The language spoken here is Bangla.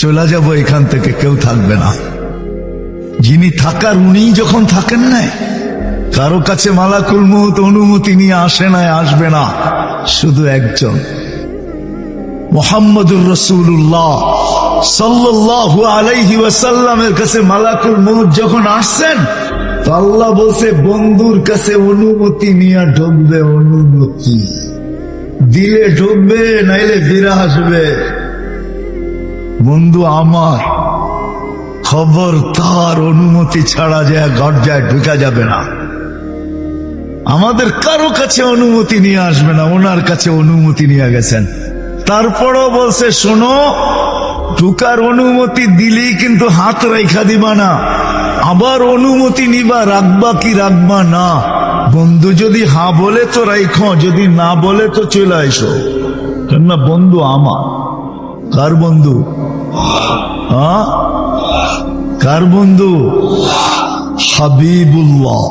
চলে যাব এখান থেকে, কেউ থাকবে না। যিনি থাকার উনিই যখন থাকেন নাই, কারো কাছে মালাকুল মউত অনুমতি নিয়ে আসে নাই, আসবে না। শুধু একজন মুহাম্মদুর রাসূলুল্লাহ সাল্লাল্লাহু আলাইহি ওয়াসাল্লামের কাছে মালাকুল মউত যখন আসছেন, তো আল্লাহ বলছে বন্ধুর কাছে অনুমতি নিয়ে ঢুকবে। অনুমতি দিলে ঢুকবে, নাইলে ফিরে আসবে। বন্ধু আমার, খবর তার অনুমতি ছাড়া যায় গর্জায় ঢুকা যাবে না। আমাদের কারো কাছে অনুমতি নিয়ে আসবে না, ওনার কাছে অনুমতি নিয়ে গেছেন। তারপরও বলছে শোনো, ঢুকার অনুমতি দিলেই কিন্তু হাত রেখা দিবা না, আবার অনুমতি নিবা, রাখবা কি রাখবা না। বন্ধু যদি হ্যাঁ বলে তো রাইখো, যদি না বলে তো চলে আইসো। কেননা বন্ধু আমার। কার বন্ধু? কার বন্ধু? হাবিবুল্লাহ।